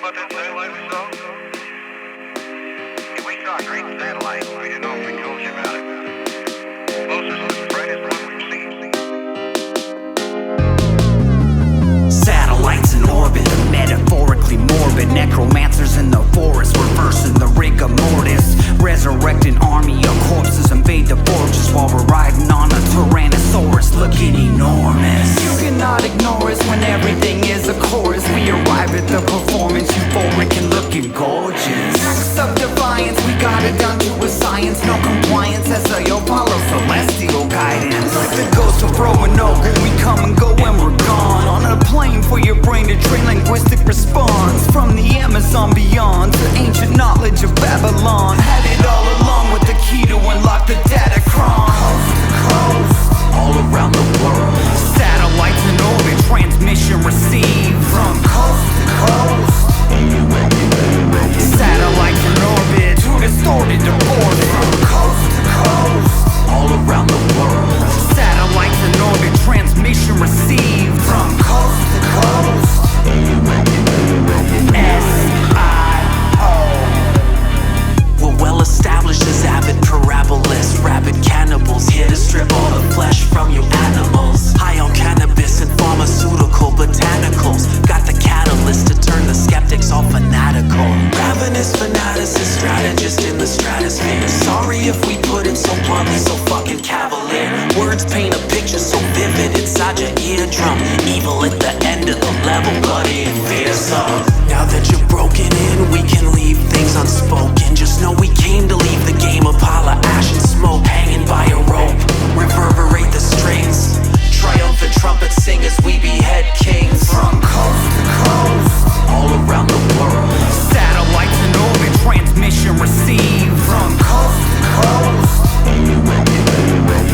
about that satellite we saw? Yeah, we saw a green satellite. We didn't know if we told you about it. Closest, brightest one we've seen. Satellites in orbit, metaphorically morbid. Necromancers in the forest, reversing the rigor mortis. Resurrect an army of corpses, invade the fortress while we're riding on a Tyrannosaurus, looking enormous. You cannot ignore us when everything is a chorus. We arrive at the performance, euphoric and looking gorgeous. Acts of defiance, we got it down to a science. No compliance, S.I.O follow celestial guidance. Like the ghost of Roanoke, we come and go when we're gone. On a plane for your brain to train linguistic response. From the Amazon beyond to ancient knowledge of Babylon. Had it all along with the key to unlock the datacron. Coast to coast, all around the world. Satellites in orbit, transmission received. From coast to coast. Satellites in orbit, too distorted to board. From coast to coast, all around the world. Satellites in orbit, transmission received. From coast to coast. S.I.O. We're well established as avid parabolists, rabid cannibals, here to strip all the flesh from you animals. High on cannabis and pharmaceutical botanicals, got the catalyst to turn the skeptics all fanatical. Ravenous fanaticists, strategist in the stratosphere. Sorry if we put it so bluntly, so fucking cavalier. Words paint a picture so vivid inside your eardrum. Evil at the end of the level, bloody and fearsome. Now that you're broken in, we can leave things unspoken. Just know we came to leave the game of pile of ash and smoke, hanging by a rope. Reverberate the strings, triumphant trumpet sing as we behead kings. From coast to coast, all around the world. Satellites in orbit, transmission received. From coast to coast.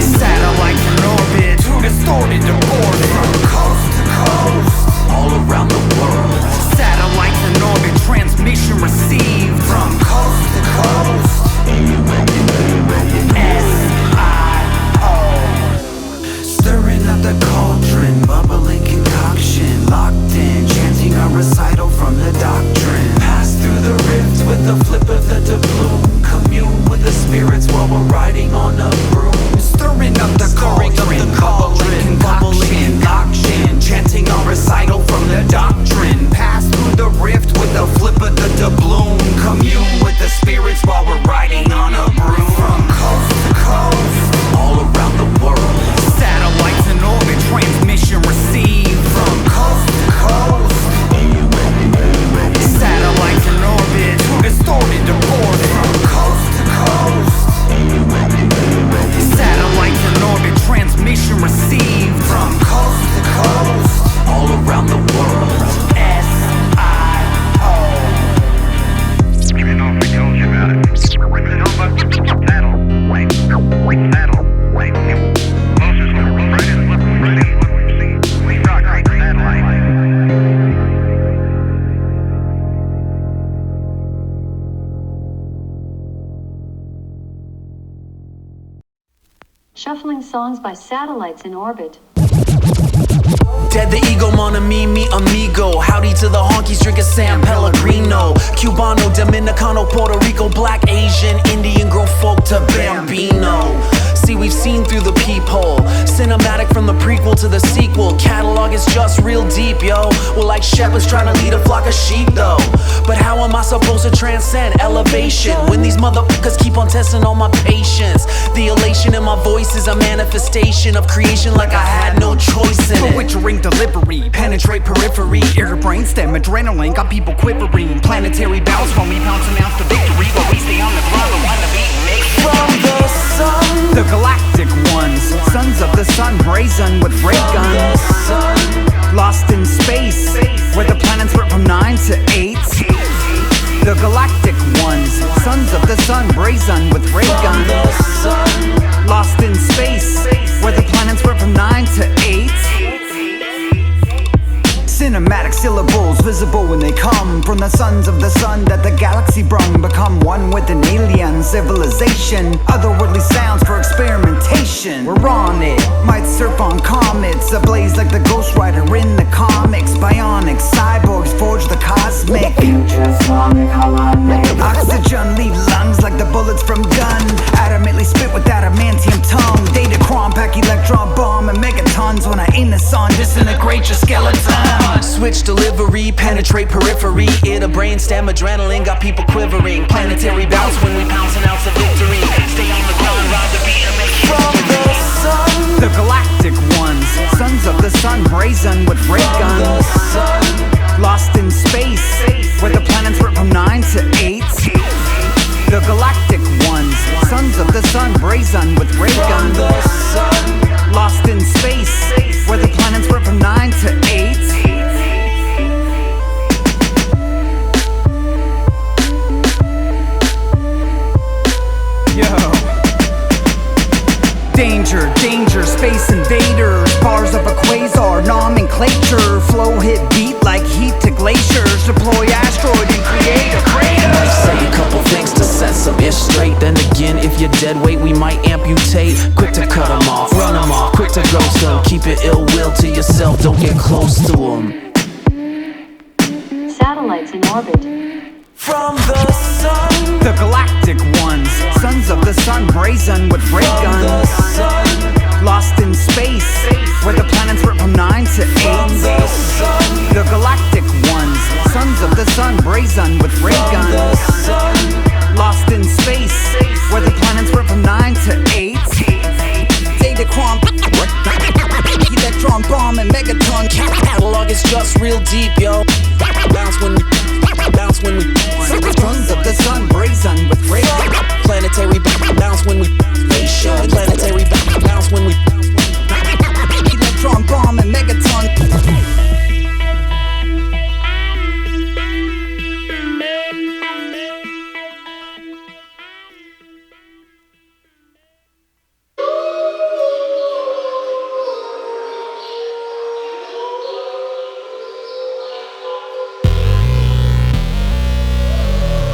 Satellites in orbit, too distorted to board. From coast to coast, all around the world. Satellites in orbit, transmission received. From coast to coast. S.I.O. Stirring up the cauldron, bubbling concoction. Locked in, chanting a recital from the doctrine. Pass through the rift with the flip of the doubloon. Commune with the spirits while we're riding on a broom. Stirring up the cauldron, bubbling concoction. Locked in, chanting a recital from the doctrine. Pass through the rift with the flip of the doubloon. Commune with the spirits while we're riding on a broom. From coast to coast, all around the world. Satellites in orbit, transmission received. From coast to coast. Satellites in orbit, too distorted to board. From coast to coast. Satellites in orbit, transmission received. From coast to coast, all around the world. S.I.O. You know if we told you about it. Satellite. Closest, brightest one we've seen. We saw a green satellite. Shuffling songs by satellites in orbit. Dead the ego, mon ami, mi amigo. Howdy to the honkies, drinking San Pellegrino. Cubano, Dominicano, Puerto Rico, Black, Asian, Indian, grow folk to Bambino. See, we've seen through the peephole. Cinematic from the prequel to the sequel. Catalog is just real deep, yo. We're like shepherds trying to lead a flock of sheep, though. But how am I supposed to transcend elevation when these motherfuckers keep on testing all my patience? The elation in my voice is a manifestation of creation like I had no choice in it. Witchering delivery, penetrate periphery, ear, brainstem, adrenaline, got people quivering. Planetary bells when we pounce announce the victory, while we stay on the ground and wind the beat and make from the sun. The galactic ones, sons of the sun, brazen with ray guns. Lost in space, where the planets went from 9 to 8. The galactic ones, sons of the sun, brazen with ray guns. Lost in space, where the planets went from 9 to 8. Cinematic syllables visible when they come from the sons of the sun that the galaxy brung. Become one with an alien civilization, otherworldly sounds for experimentation. We're on it, might surf on comets, ablaze like the Ghost Rider in the comics. Bionics, cyborgs forge the cosmic. Twitch delivery, penetrate periphery. Ear to brainstem, adrenaline got people quivering. Planetary bounce when we pounce an ounce of victory. Stay on the ground, ride the beat and make it from the sun. The galactic ones, sons of the sun, brazen with ray guns. Lost in space, where the planets went from 9 to 8. The galactic ones, sons of the sun, brazen with ray guns. Lost in space, where the planets went from 9 to 8. Yo. Danger, danger, space invaders. Bars of a quasar, nomenclature. Flow hit beat like heat to glaciers. Deploy asteroid and create a crater. Say a couple things to set some ish straight. Then again, if you're dead weight, we might amputate. Quick to cut them off, run them off. Quick to ghost them. Keep it ill will to yourself, don't get close to them. Satellites in orbit. From the sun. The galactic ones, sons of the sun, brazen with ray guns. Lost in space, where the planets went from 9 to 8. The galactic ones, sons of the sun, brazen with ray guns. Lost in space, where the planets went from 9 to 8. Datacron, electron bomb and megaton. Catalog is just real deep, yo. Bounce when we Sons of the sun, brazen with ray guns. planetary bounce when we planetary bounce when we Electron bomb and megaton.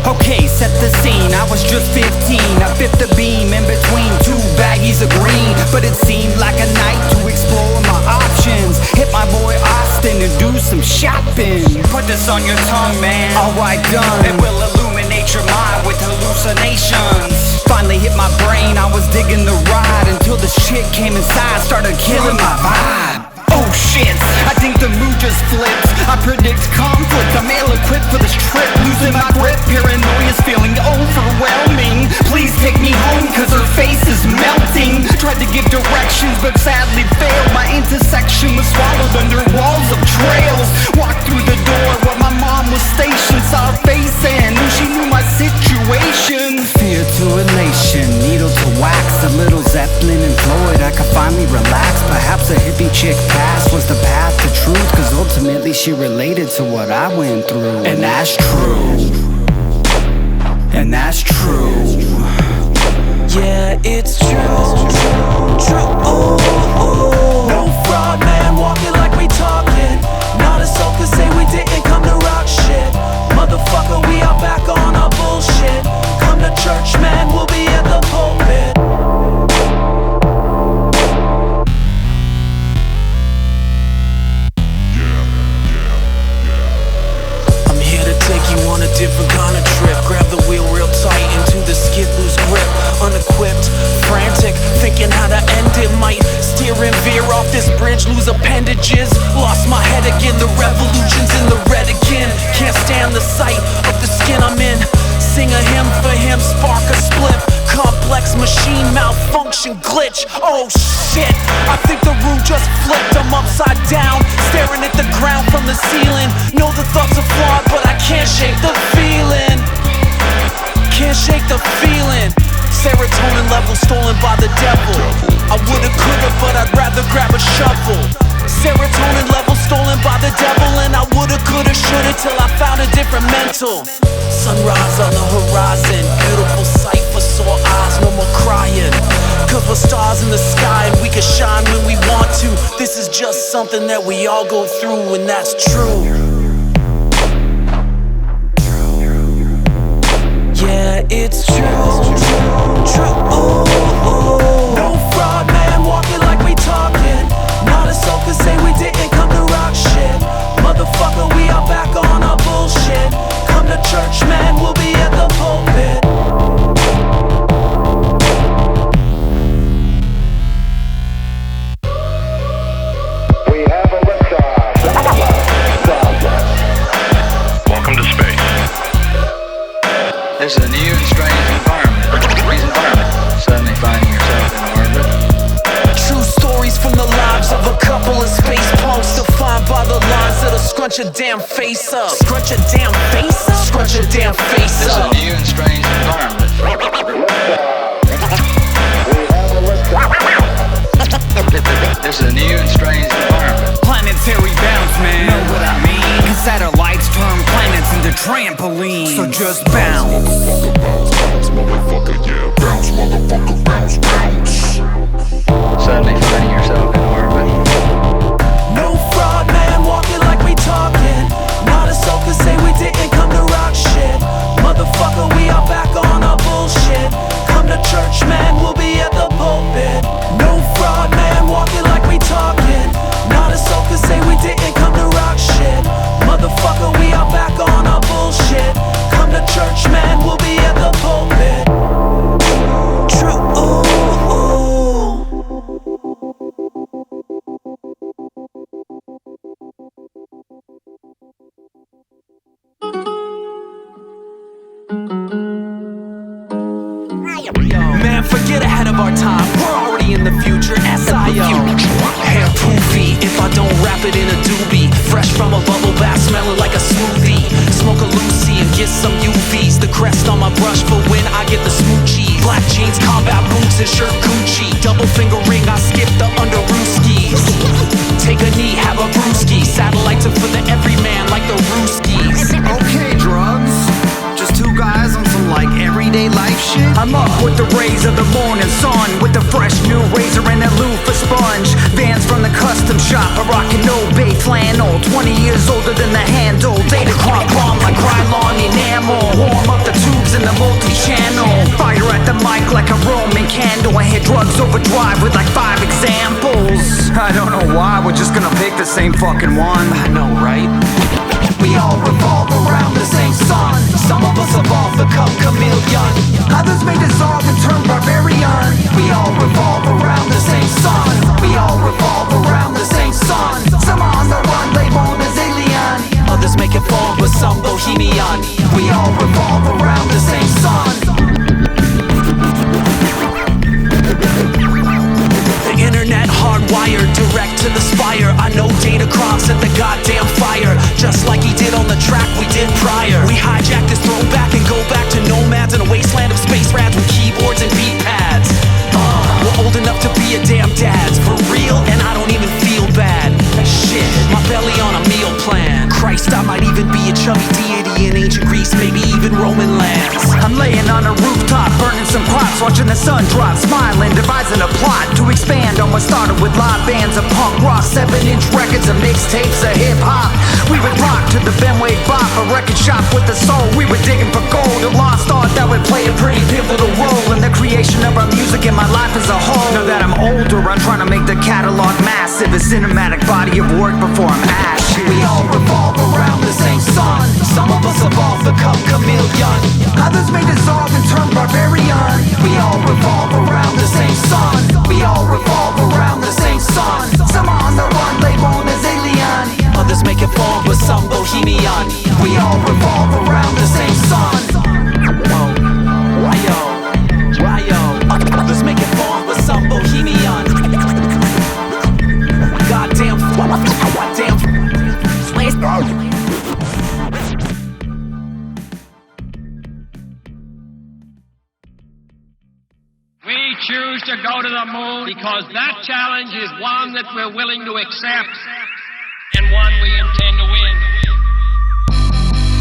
Okay, set the scene, I was just 15. I fit the beam in between two baggies of green. But it seemed like a night to explore my options. Hit my boy Austin and do some shopping. Put this on your tongue, man. Alright, done. It will illuminate your mind with hallucinations. Finally hit my brain, I was digging the ride. Until the shit came inside, started killing my vibe. Oh shit, I think the mood just flipped. I predict conflict, I'm ill-equipped for this trip. Losing my grip, paranoia's feeling overwhelming. Please take me home, cause her face is melting. Tried to give directions, but sadly failed. My intersection was swallowed under walls of trails. Walked through the door where my mom was stationed. Saw her face and knew she knew my situation. Fear to elation, needle to wax. A little Zeppelin and Floyd, I could finally relax. Perhaps a hippie chick past was the path to truth, cause ultimately she related to what I went through. And that's true. And that's true. yeah, it's true. True. No fraud, man, walking like we talking. Not a soul could say we didn't come to rock shit. Motherfucker, we are back on our bullshit. Come to church, man, we'll be at the pulpit. I'm here to take you on a different kind of trip. Grab the wheel real tight into the skid, lose grip. Unequipped, frantic, thinking how to end it. Might steer and veer off this bridge, lose appendages. Lost my head again, the revolution's in the red again. Can't stand the sight of the skin I'm in. Sing a hymn for him, spark a split. Complex machine malfunction glitch. Oh shit, I think the room just flipped. I'm upside down, staring at the ground from the ceiling. Know the thoughts are flawed, but I can't shake the feeling. Can't shake the feeling. Serotonin level stolen by the devil. I woulda, coulda, but I'd rather grab a shovel. Serotonin level stolen by the devil. And I woulda, coulda, shoulda till I found a different mental. Sunrise on the horizon, beautiful sight for sore eyes, no more crying. Cause we're stars in the sky and we can shine when we want to. This is just something that we all go through, and that's true. Yeah, it's true. True. No fraud, man, walking like we talking. Not a soul could say we didn't come to rock shit. Motherfucker, we are back on our bullshit. Come to church, man, we'll be at the pulpit. We have a liftoff. scrunch your damn face up. Scrunch your damn face up. Scrunch your damn face up. This is a new and strange environment. This is a new and strange environment. Planetary bounce, man. Know what I mean? Cause satellites turn planets into trampolines. So just bounce. Bounce, motherfucker, yeah. Bounce, motherfucker, bounce, bounce. Suddenly finding yourself in orbit. No fraud, man, walking like we talking. Not a soul could say we didn't come to rock shit. Motherfucker, we are back on our bullshit. Come to church, man, we'll be at the pulpit. No fraud, man, walking like we talking. Not a soul could say we didn't come to rock shit. Motherfucker, we are back on our bullshit. Come to church, man, we'll be at the pulpit. True, ooh. Man, forget ahead of our time, we're already in the future. S.I.O. Hair poofy, if I don't wrap it in a doobie. Fresh from a bubble bath, smelling like a smoothie. Smoke a Lucy and get some UVs. The crest on my brush for when I get the smoochies. Black jeans, combat boots and shirt Gucci. Double finger ring, I skip the underrooskies. Take a knee, have a brewski. Satellites are for the everyman like the Rooskies. Okay, drugs. Just two guys on some like everyday life shit. I'm up with the rays of the morning sun, with the fresh new razor and a loofah sponge. Vans from the custom shop, a rockin' no bay flannel. 20 years older than the handle. Data crop bomb like Krylon enamel. Warm up the tubes in the multi-channel. Fire at the mic like a Roman candle. I hit drugs overdrive with like 5 examples. I don't know why, we're just gonna pick the same fucking one. I know, right? We all revolve around the same sun. Some of us evolve, become chameleon. Others may dissolve and turn barbarian. We all revolve around the same sun. We all revolve around the same sun. Some are on the run, labeled as alien. Others make it fall, but some bohemian. We all revolve around the same sun. The internet hardwired direct to the spire. I know data crops at the goddamn fire. Just like he did on the track we did prior. We hijack this throwback and go back to nomads in a wasteland of space rads with keyboards and beat pads. We're old enough to be a damn dads, for real, and I don't even feel bad. Shit, my belly on a meal plan. Christ, I might even be a chubby deity in ancient Greece, maybe even Roman lands. I'm laying on a rooftop, burning some crops, watching the sun drop, smiling, devising a plot to expand on what started with live bands of punk rock, 7-inch records and mixtapes of hip-hop. We would rock to the Benway Bop, a record shop with a soul. We were digging for gold, a lost art that would play a pretty pivotal role in the creation of our music and my life as a whole. Now that I'm older, I'm trying to make the catalog massive, a cinematic body of work before I'm ashes. We all revolve around the same sun. Some of us evolve, become chameleon. Others may dissolve and turn barbarian. We all revolve around the same sun. We all revolve around the same sun. Some are on the run, labeled as alien. Others make it fall, but some bohemian. We all revolve around the same sun. Others make it fall, but some bohemian. Goddamn. We choose to go to the moon because that challenge is one that we're willing to accept and one we intend to win.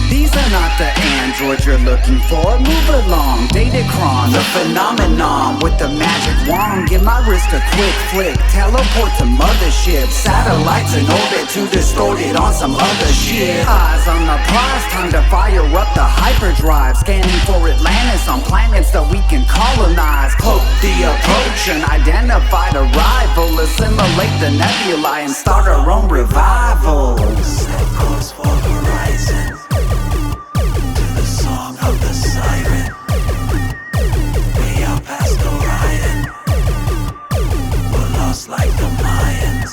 These are not the androids you're looking for. Move along, Datacron, the phenomenon with the magic wand. Give my wrist a quick flick, teleport to mothership. Satellites in orbit to distort it on some other shit. Eyes on the prize, time to fire up the hyperdrive. Scanning for Atlantis on planets that we can colonize. Cloak the approach and identify the rival. Assimilate the nebulae and start our own revival. Set course for horizon. Song of the siren. We are past Orion. We're lost like the Mayans.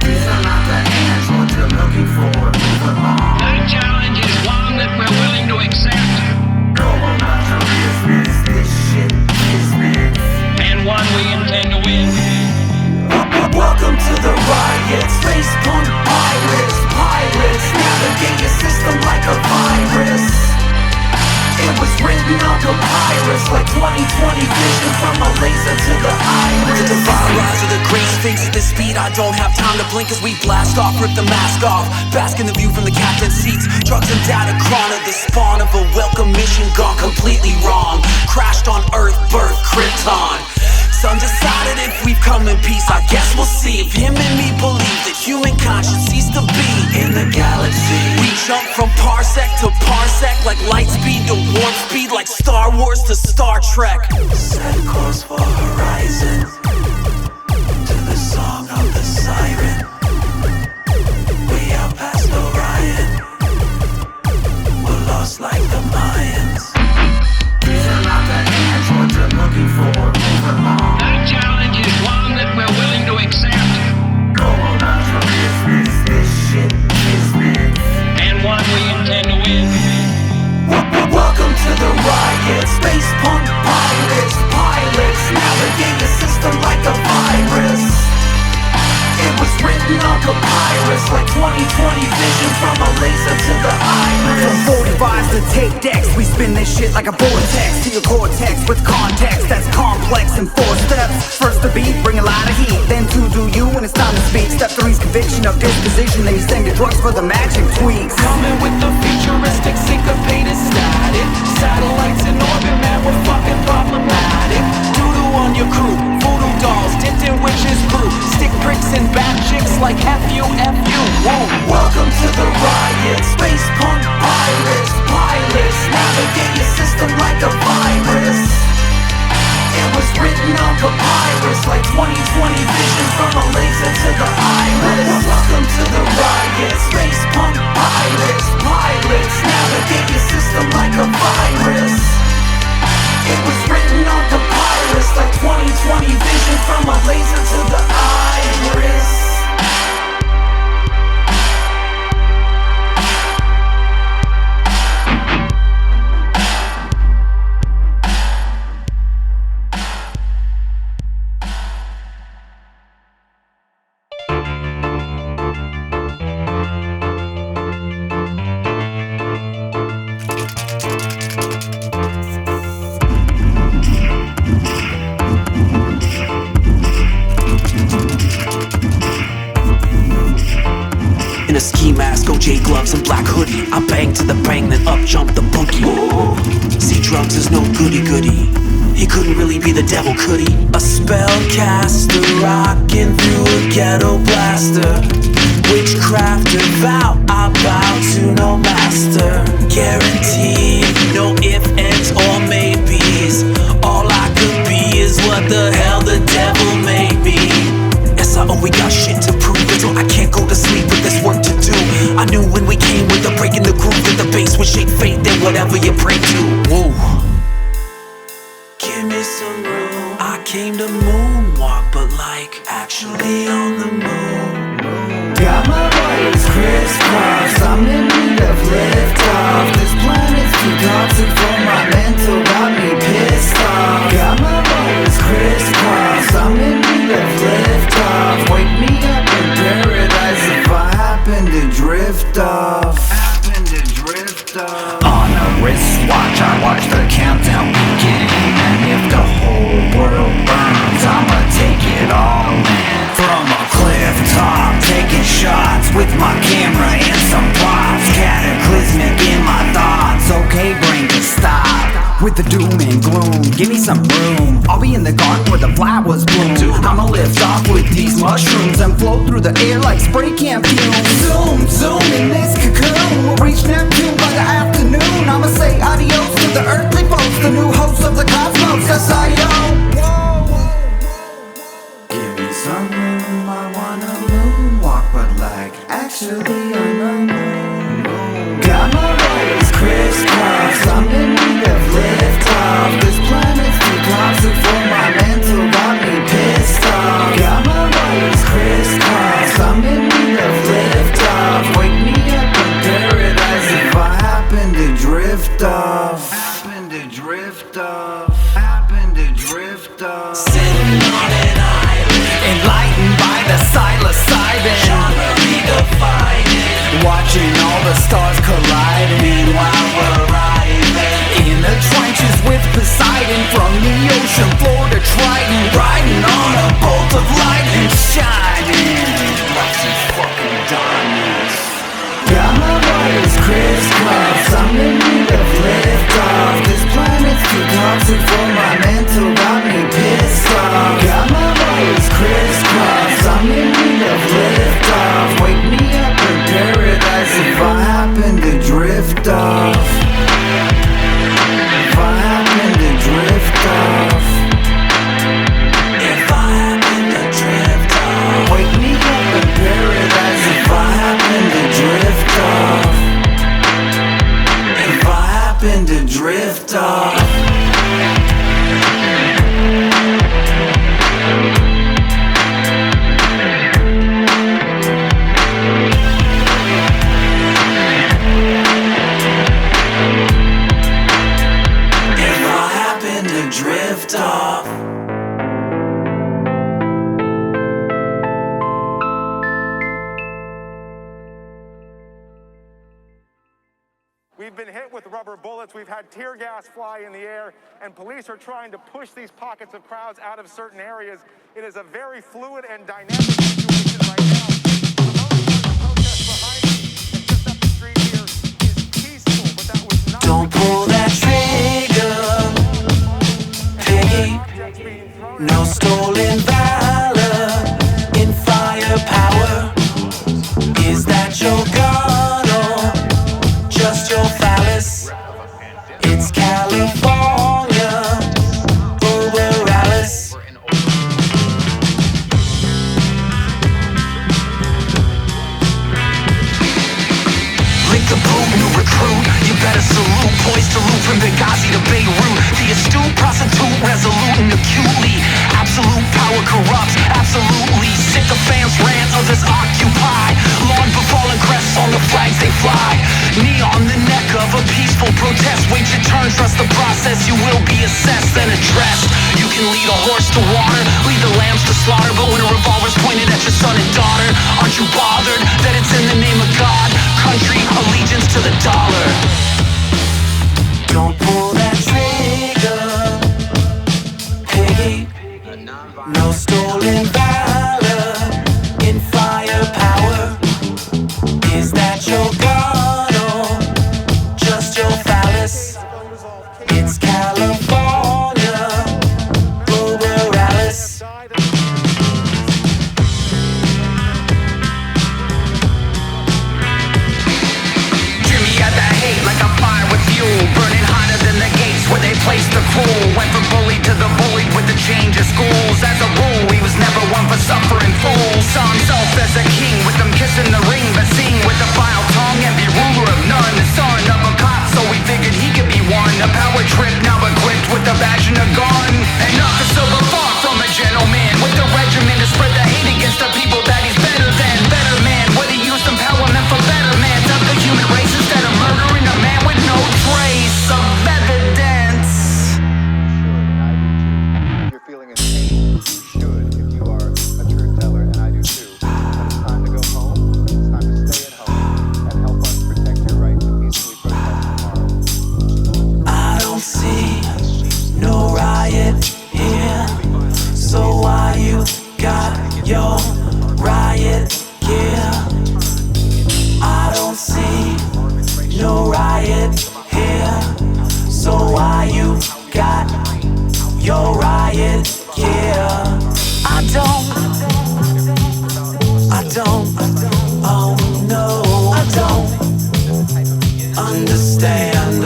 These are not the androids you're looking for. Move along. That challenge is one that we're willing to accept Normal natural business. This shit is myth. and one we intend to win. Welcome to the Riot. Space punk pirates, pirates. 20/20 vision from a laser to the iris. The divine rise of the great sphinx at this speed. I don't have time to blink as we blast off, rip the mask off, bask in the view from the captain's seats. Drugs and datacron are the spawn of a welcome mission gone completely wrong. Crashed on Earth, birth Krypton. Undecided if we've come in peace. I guess we'll see if him and me believe that human conscience ceased to be in the galaxy. We jump from parsec to parsec, like light speed to warp speed, like Star Wars to Star Trek. Set course for horizon, to the song of the siren. Way out past Orion, we're lost like the Mayans. These are not the androids we're looking for. That challenge is one that we're willing to accept. Go on out from this shit business. And one we intend to win. Welcome to the riot. Space punk pilots navigate the system like a virus. It was written on papyrus like 20/20 vision from a laser to the iris. From 45s to tape decks, we spin this shit like a vortex to your cortex with context that's complex in 4 steps. First to beat, bring a lot of heat. Then 2, do you when it's time to speak. Step 3's conviction of disposition. Then you send your drugs for the magic tweaks. Coming with the futuristic syncopated static. Satellites in orbit, man, we're fucking problematic. Doodoo on your crew, voodoo dolls dipped in witches brew. Stick pricks and bad chicks like F-U. Whoa. Welcome to the riot. Space punk pilots navigate your system like a virus. It was written on papyrus like 20/20 vision from a laser to the iris. Welcome to the riot. Space punk pilots navigate your system like a virus. It was written on papyrus like 20/20 vision from a laser to the iris. In a ski mask, OJ gloves and black hoodie, I bang to the bang, then up jump the boogie. See, drugs is no goody-goody. He couldn't really be the devil, could he? A spellcaster rocking through a ghetto blaster. Witchcraft vow, I bow to no master. Guaranteed, no ifs, ands, or maybes. All I could be is what the hell the devil made me. S.I.O, we got shit to prove, so I can't go to sleep with this work to do. I knew when we came with the break in the groove that the bass would shake fate, then whatever you pray to. Whoa. Give me some room. I came to moonwalk, but like actually on the moon. Got my wires crisscrossed, I'm in need of liftoff. This planet's too toxic for my mental, got me pissed off. Got my wires crisscrossed, I'm in need of liftoff. Wake me up in paradise if I happen to drift off. On a wristwatch, I watch the countdown begin. And if the whole world burns, I'ma take it all in. From a cliff top, taking shots with my camera and some props. Cataclysmic in my thoughts, okay brain to stop. With the doom and gloom, give me some room. I'll be in the garden where the flowers bloom. I'ma lift off with these mushrooms and float through the air like spray can fumes. Zoom, zoom in this cocoon. We'll reach Neptune by the afternoon. I'ma say adios to the earthly folks, the new hosts of the cosmos. S.I.O. Give me some room, I wanna moonwalk, but like actually I'm a moon. Got my wires crisscrossed, I'm in need of liftoff. This planet's too toxic for my mental, got me pissed off. Got my wires crisscrossed, I'm in need of liftoff. Wake me up in paradise. Driftoff. Drift off. We've been hit with rubber bullets, we've had tear gas fly in the air, and police are trying to push these pockets of crowds out of certain areas. It is a very fluid and dynamic situation right now. The protest behind me, and just up the street here, is peaceful, but that was not. Don't pull that trigger, Piggy. No stolen valor in firepower. Is that your gun or just your phallus? It's California, Uber Alice. Lick the boom, new recruit. You better salute. Poised to loot from Benghazi to Beirut. The astute, prostitute, resolute and acutely. Absolute power corrupts, absolutely. Sycophants rant, others occupy. Long befallen crests on the flags they fly. Knee on the neck of a peaceful protest. Wait your turn, trust the process. You will be assessed and addressed. You can lead a horse to water, lead the lambs to slaughter. But when a revolver's pointed at your son and daughter, aren't you bothered that it's in the name of God? Country, allegiance to the dollar. Don't pull that trigger, Piggy. No stolen valor in firepower. Is that your gun or just your phallus? It's California, Uber Alice. Jimmy got that hate like a fire with fuel, burning hotter than the gates where they placed the cruel. Went from bully to the bullied with the change of schools. As a rule, he was never one for suffering fools. Saw himself as a king with them kissing the ring, but seeing with a vile tongue and be ruler of none. The son of a cop, so we figured he could be one. A power trip, now equipped with a badge and a gun. And not the silver far from a gentleman with the regiment to spread the hate against the people that he's better than. Better man, where he used empowerment for betterment of the human race instead of murdering a man with no trace of evidence. You're feeling in pain, you should if you are a truth teller, and I do too. But it's time to go home, it's time to stay at home, and help us protect your right to peacefully protest tomorrow. I don't see no riot here, so why you got your riot gear? I don't see no riot here, so why you got your riot gear? I don't, oh no, I don't understand,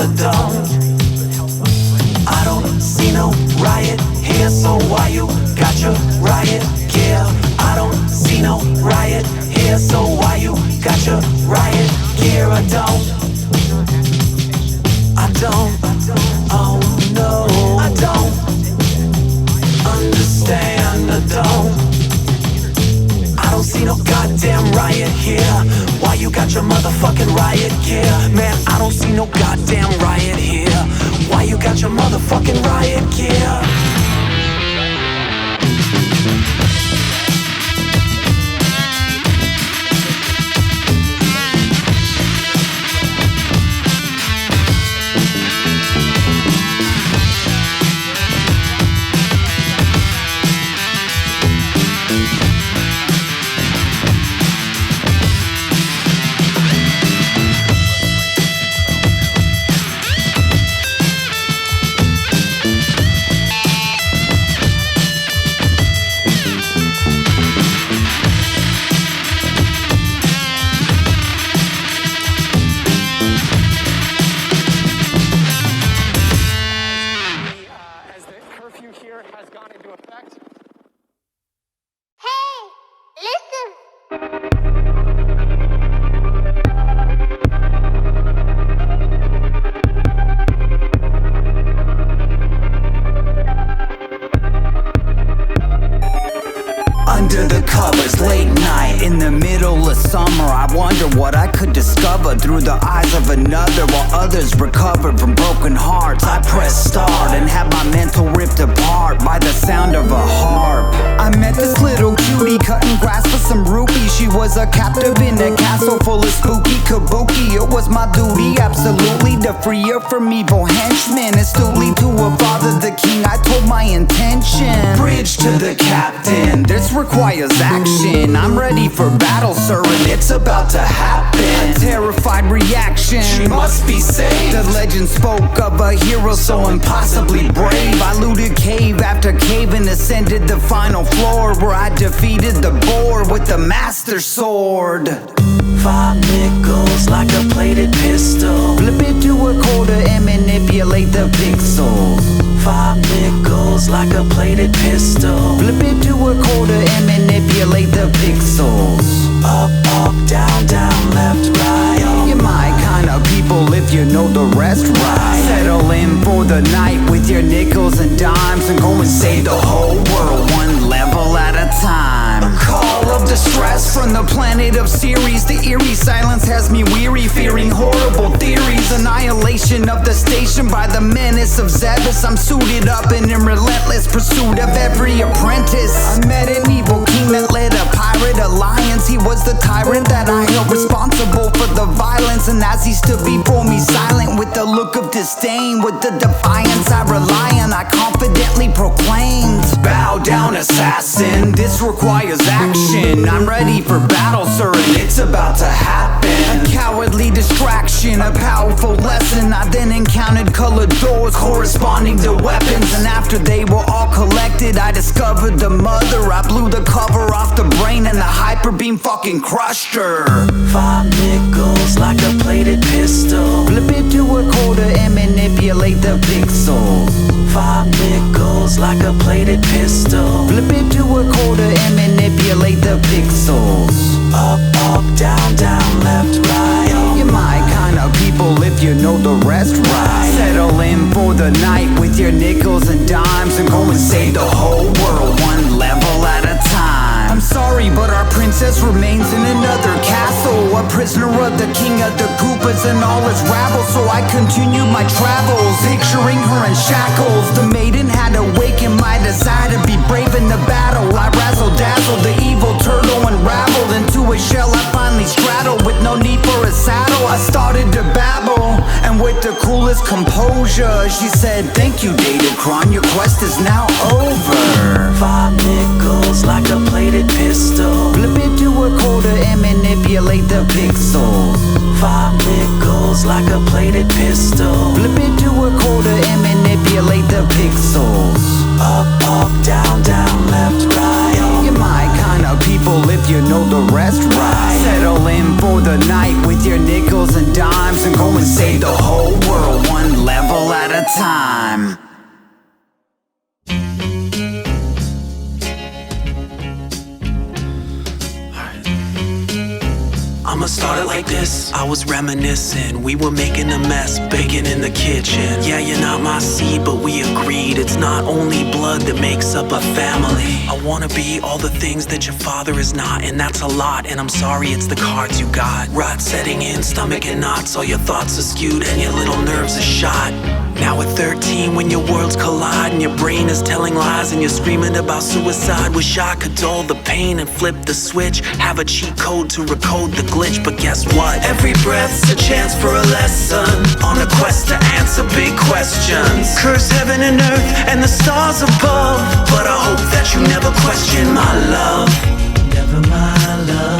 I don't see no riot here, so why you got your riot gear? I don't see no riot here, so why you got your riot gear? I don't, oh no, I don't understand, I don't see no goddamn riot here. Why you got your motherfucking riot gear? Man, I don't see no goddamn riot here. Why you got your motherfucking riot gear? in the middle of summer, I wonder what I could discover through the eyes of another, while others recovered from broken hearts. I pressed start and had my mental ripped apart by the sound of a harp. I met this little cutie cutting grass for some rupees. She was a captive in a castle full of spooky kabuki. It was my duty, absolutely, to free her from evil henchmen. Astutely to her father, the king, I told my intention. Bridge to the captain, this requires action. I'm ready for battle, sir, and it's about to happen. A terrified reaction, she must be saved. The legend spoke of a hero so impossibly brave. I looted cave after cave and ascended the final floor, where I defeated the boar with the master sword. 5 nickels like a plated pistol. Flip it to a quarter and manipulate the pixels. 5 nickels like a plated pistol. Flip it to a quarter and manipulate the pixels. Up, up, down, down, left, right. You're my kind of people if you know the rest right. Settle in for the night with your nickels and dimes and go and save the whole world one level at a time. A call of distress from the planet of Ceres. The eerie silence has me weary, fearing horrible theories. Annihilation of the station by the menace of Zebus. I'm suited up and in relentless pursuit of every apprentice. I met an evil king that led a pirate alliance. He was the tyrant that I held responsible for the violence. And as he stood before me silent with a look of disdain, with the defiance I rely on, I confidently proclaimed, bow down, assassin, this requires action. I'm ready for battle, sir, and it's about to happen. A cowardly distraction, a powerful lesson. I then encountered colored doors corresponding to weapons, and after they were all collected, I discovered the mother. I blew the cover off the brain and the hyper beam fucking crushed her. 5 nickels like a plated pistol. Flip it to a quarter and manipulate the pixels. 5 nickels like a plated pistol. Flip it to a quarter and manipulate the pixels. Up, up, down, down, left, right. You're my kind of people if you know the rest right. Settle in for the night with your nickels and dimes and go and save the whole world one level at a time. I'm sorry, but our princess remains in another castle, a prisoner of the king of the Koopas and all his rabble. So I continued my travels, picturing her in shackles. The maiden had awakened my desire to be brave in the battle. I razzle-dazzled the evil turtle and raveled into a shell I finally straddled with no need for a saddle. I started to babble, and with the coolest composure, she said, thank you, Datacron, your quest is now over. 5 nickels like a plated pistol. Flip it to a quarter and manipulate the pixels. 5 nickels like a plated pistol. Flip it to a quarter and manipulate the pixels. Up, up, down, down, left, right. You're my kind of people if you know the rest right. Settle in for the night with your nickels and dimes and go and save the whole world one level at a time. I'ma start it like this. I was reminiscing, we were making a mess, baking in the kitchen. Yeah, you're not my seed, but we agreed. It's not only blood that makes up a family. I wanna be all the things that your father is not, and that's a lot. And I'm sorry, it's the cards you got. Rot setting in, stomach and knots. All your thoughts are skewed and your little nerves are shot. Now at 13, when your worlds collide and your brain is telling lies and you're screaming about suicide, wish I could dull the pain and flip the switch, have a cheat code to recode the glitch. But guess what? Every breath's a chance for a lesson, on a quest to answer big questions. Curse heaven and earth and the stars above, but I hope that you never question my love. Never my love.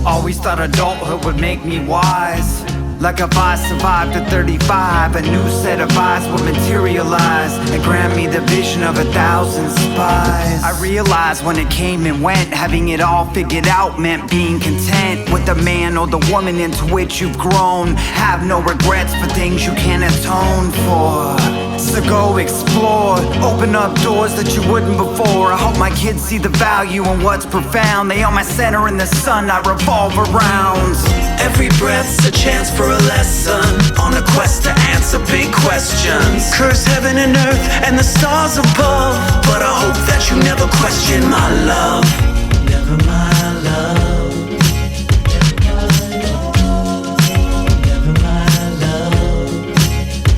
Always thought adulthood would make me wise. Like if I survived at 35, a new set of eyes would materialize and grant me the vision of 1,000 spies. I realized when it came and went, having it all figured out meant being content with the man or the woman into which you've grown. Have no regrets for things you can't atone for. So go explore, open up doors that you wouldn't before. I hope my kids see the value in what's profound. They are my center in the sun I revolve around. Every breath's a chance for a lesson, on a quest to answer big questions. Curse heaven and earth and the stars above, but I hope that you never question my love. Never my love. Never my love.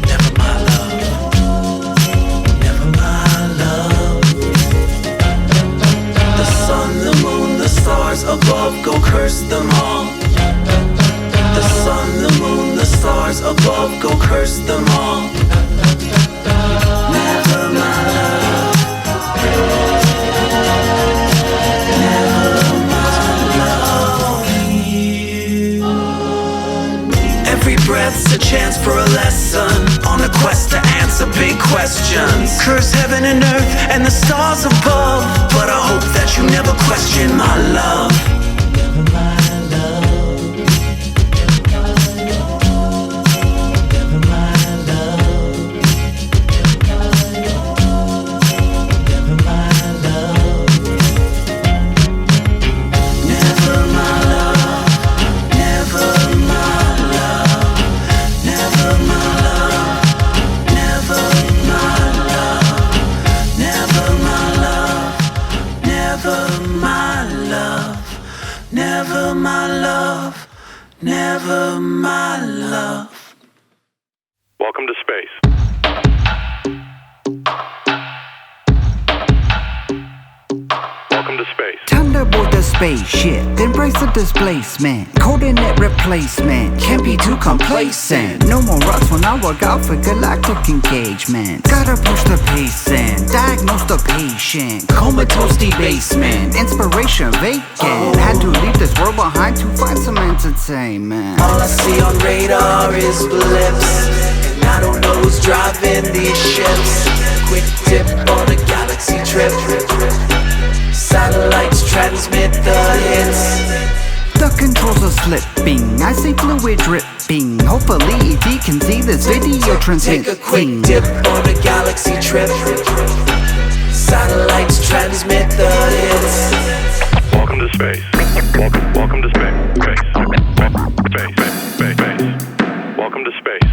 Never my love. Never my love. The sun, the moon, the stars above, go curse them all. The sun, the moon, the stars above, go curse them all. Never my love. Never my love. Every breath's a chance for a lesson, on a quest to answer big questions. Curse heaven and earth and the stars above, but I hope that you never question my love. Never my love. Never my love, never my love. Welcome to space. Welcome to space. Thunderbolt the spaceship, embrace the displacement. Coordinate replacement, can't be too complacent. No more rocks when I work out for galactic engagement. Gotta push the pace in, diagnose the patient. Comatose debasement, inspiration vacant. Had to leave this world behind to find some entertainment. All I see on radar is blips, and I don't know who's driving these ships. Quick tip on a galaxy trip. Satellites transmit the hits. The controls are slipping, I see fluid dripping. Hopefully he can see this video transmitting. Take a quick dip on a galaxy trip. Satellites transmit the hits. Welcome to space. Welcome to space. Space. Welcome to space.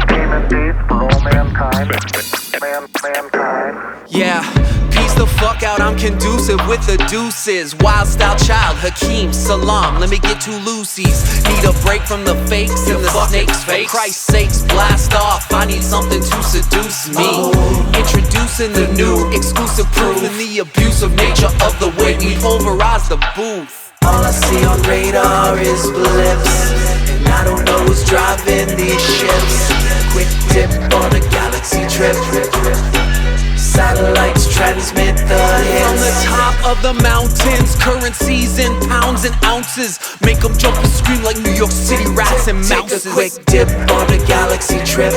Came indeed for all mankind. Yeah, peace the fuck out, I'm conducive with the deuces. Wild style child, Hakeem, Salam, let me get two loosies. Need a break from the fakes and the snakes. For Christ's sakes, blast off, I need something to seduce me. Introducing the new, exclusive proof in the abusive nature of the way we pulverize the booth. All I see on radar is blips, and I don't know who's driving these ships. Quick dip on a galaxy trip. Satellites transmit the hits. From the top of the mountains, currencies in pounds and ounces. Make them jump and scream like New York City rats and mouses. Take a quick dip on a galaxy trip.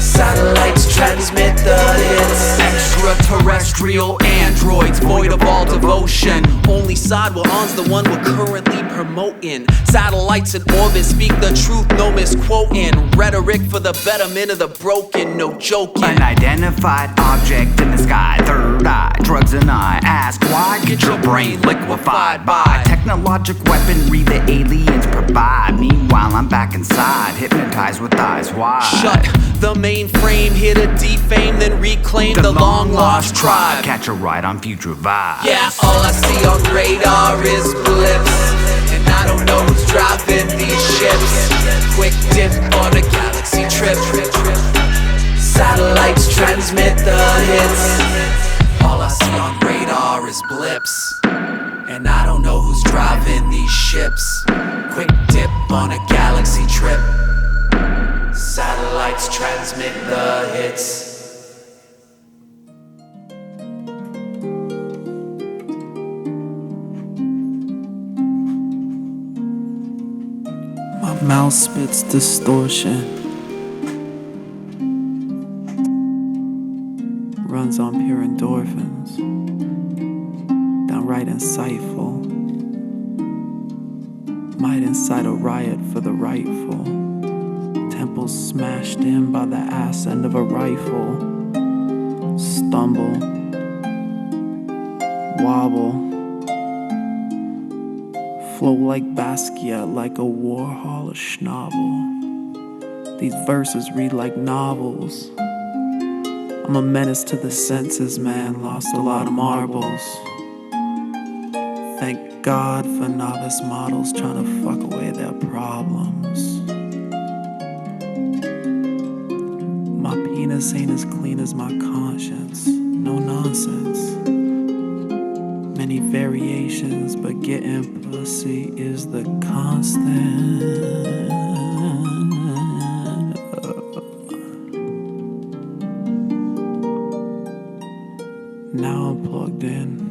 Satellites transmit the hits. Extraterrestrial androids, void of all devotion. Only side we're on's the one we're currently promoting. Satellites in orbit speak the truth, no misquoting. Rhetoric for the betterment of the broken, no joking. Unidentified object in the sky, third eye, drugs and I ask why. Get your brain liquefied by technologic weaponry the aliens provide. Meanwhile I'm back inside, hypnotized with eyes wide. Shut the mainframe, here to defame, then reclaim the long lost tribe. Catch a ride on future vibes. Yeah, all I see on radar is blips, and I don't know who's driving these ships. Quick dip on a galaxy trip. Satellites transmit the hits. All I see on radar is blips, and I don't know who's driving these ships. Quick dip on a galaxy trip. Satellites transmit the hits. My mouth spits distortion, runs on pure endorphins, downright insightful, might incite a riot for the rightful. Temples smashed in by the ass end of a rifle. Stumble, wobble, flow like Basquiat, like a Warhol or Schnabel. These verses read like novels. I'm a menace to the senses, man, lost a lot of marbles. Thank God for novice models trying to fuck away their problems. My penis ain't as clean as my conscience, no nonsense. Many variations, but getting pussy is the constant. Now I'm plugged in.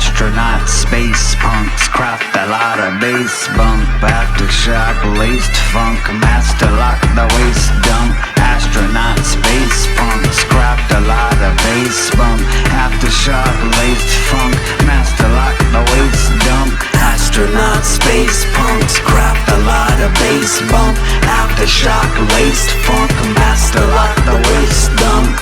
Astronaut space punks craft a lot of bass bump. Aftershock laced funk, master lock the waist dump. Astronaut space punks craft a lot of bass bump. Aftershock laced funk, master lock the waist dump. Astronaut space punks craft a lot of bass bump. Aftershock laced funk, master lock the waist dump.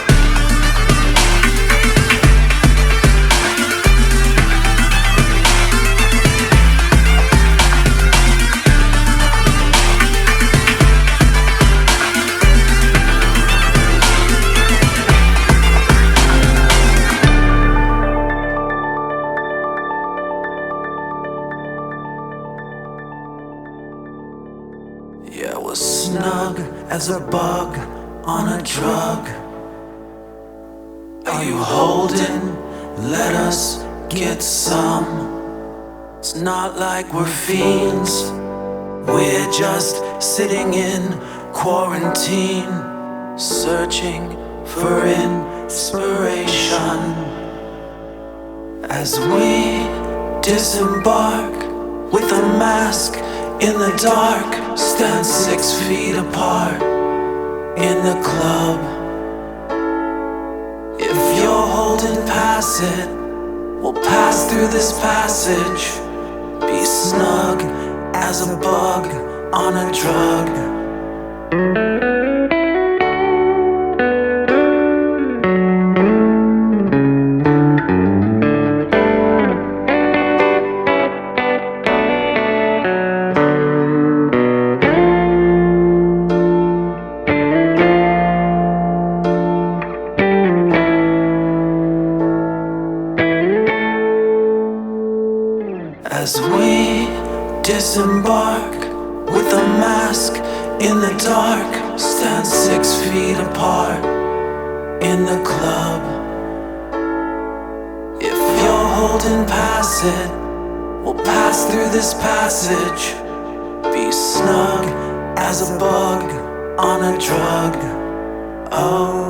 Yeah, we're snug as a bug on a drug. Are you holding? Let us get some. It's not like we're fiends. We're just sitting in quarantine, searching for inspiration. As we disembark with a mask in the dark, stand 6 feet apart in the club. If you're holding, pass it. We'll pass through this passage. Be snug as a bug on a drug. As we disembark with a mask in the dark, stand 6 feet apart in the club. If you're holding, pass it. We'll pass through this passage. Be snug as a bug on a drug. Oh.